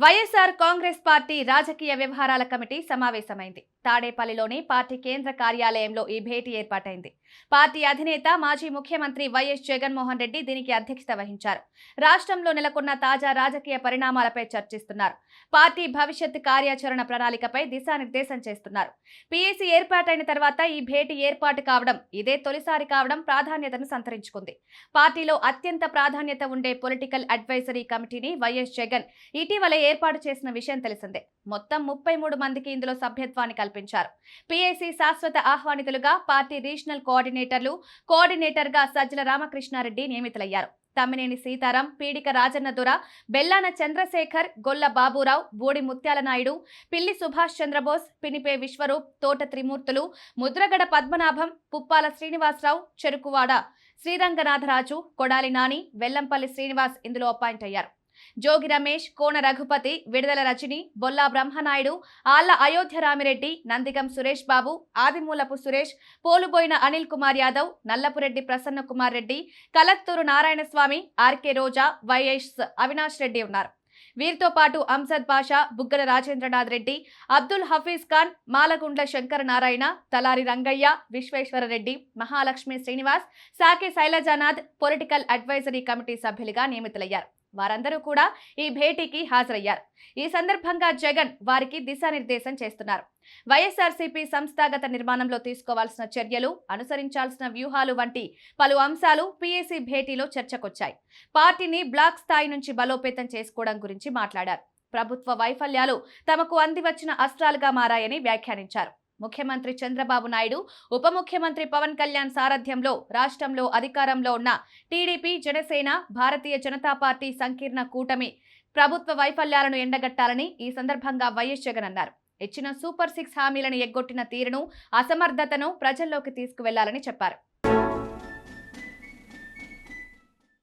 YSR Congress party రాజకీయ వ్యవహారాల committee సమావేశమైంది. తాడేపల్లిలోని పార్టీ కేంద్ర కార్యాలయంలో ఈ భేటీ ఏర్పాటైంది. పార్టీ అధినేత మాజీ ముఖ్యమంత్రి వైఎస్ జగన్మోహన్ రెడ్డి దీనికి అధ్యక్షత వహించారు. రాష్ట్రంలో నెలకొన్న తాజా రాజకీయ పరిణామాలపై చర్చిస్తున్నారు. పార్టీ భవిష్యత్ కార్యాచరణ ప్రణాళికపై దిశానిర్దేశం చేస్తున్నారు. పీఏసీ ఏర్పాటైన తర్వాత ఈ భేటీ ఏర్పాటు కావడం ఇదే తొలిసారి కావడం ప్రాధాన్యతను సంతరించుకుంది. పార్టీలో అత్యంత ప్రాధాన్యత ఉండే పొలిటికల్ అడ్వైజరీ కమిటీని వైఎస్ జగన్ ఇటీవలే ఏర్పాటు చేసిన విషయం తెలిసిందే. మొత్తం 33 మందికి ఇందులో సభ్యత్వాన్ని కల్పించారు. పీఏసీ శాశ్వత ఆహ్వానితులుగా పార్టీ రీజనల్ కోఆర్డినేటర్గా సజ్జల రామకృష్ణారెడ్డి నియమితులయ్యారు. తమ్మినేని సీతారాం, పీడిక రాజన్న దొర, బెల్లాన చంద్రశేఖర్, గొల్ల బాబురావు, బోడి ముత్యాల నాయుడు, పిల్లి సుభాష్ చంద్రబోస్, పినిపే విశ్వరూప్, తోట త్రిమూర్తులు, ముద్రగడ పద్మనాభం, పుప్పాల శ్రీనివాసరావు, చెరుకువాడ శ్రీరంగనాథరాజు, కొడాలి నాని, వెల్లంపల్లి శ్రీనివాస్ ఇందులో అపాయింట్ అయ్యారు. జోగి రమేష్, కోన రఘుపతి, విడుదల రజని, బొల్లా బ్రహ్మనాయుడు, ఆళ్ల అయోధ్య రామిరెడ్డి, నందిగం సురేష్ బాబు, ఆదిమూలపు సురేష్, పోలుబోయిన అనిల్ కుమార్ యాదవ్, నల్లపురెడ్డి ప్రసన్న కుమార్ రెడ్డి, కలత్తూరు నారాయణస్వామి, ఆర్కే రోజా, వైఎస్ అవినాష్ రెడ్డి ఉన్నారు. వీరితో పాటు అంజద్ బాషా, బుగ్గల రాజేంద్రనాథ్ రెడ్డి, అబ్దుల్ హఫీజ్ ఖాన్, మాలగుండ్ల శంకర నారాయణ, తలారి రంగయ్య, విశ్వేశ్వరరెడ్డి, మహాలక్ష్మి శ్రీనివాస్, సాకే శైలజానాథ్ పొలిటికల్ అడ్వైజరీ కమిటీ సభ్యులుగా నియమితులయ్యారు. వారందరూ కూడా ఈ భేటీకి హాజరయ్యారు. ఈ సందర్భంగా జగన్ వారికి దిశానిర్దేశం చేస్తున్నారు. వైఎస్ఆర్సీపీ సంస్థాగత నిర్మాణంలో తీసుకోవాల్సిన చర్యలు, అనుసరించాల్సిన వ్యూహాలు వంటి పలు అంశాలు పీఏసీ భేటీలో చర్చకొచ్చాయి. పార్టీని బ్లాక్ స్థాయి నుంచి బలోపేతం చేసుకోవడం గురించి మాట్లాడారు. ప్రభుత్వ వైఫల్యాలు తమకు అందివచ్చిన అస్త్రాలుగా మారాయని వ్యాఖ్యానించారు. ముఖ్యమంత్రి చంద్రబాబు నాయుడు, ఉప ముఖ్యమంత్రి పవన్ కళ్యాణ్ సారథ్యంలో రాష్ట్రంలో అధికారంలో ఉన్న టీడీపీ, జనసేన, భారతీయ జనతా పార్టీ సంకీర్ణ కూటమి ప్రభుత్వ వైఫల్యాలను ఎండగట్టాలని ఈ సందర్భంగా వైఎస్ జగన్ అన్నారు. ఇచ్చిన సూపర్ 6 హామీలను ఎగ్గొట్టిన తీరును, అసమర్థతను ప్రజల్లోకి తీసుకువెళ్లాలని చెప్పారు.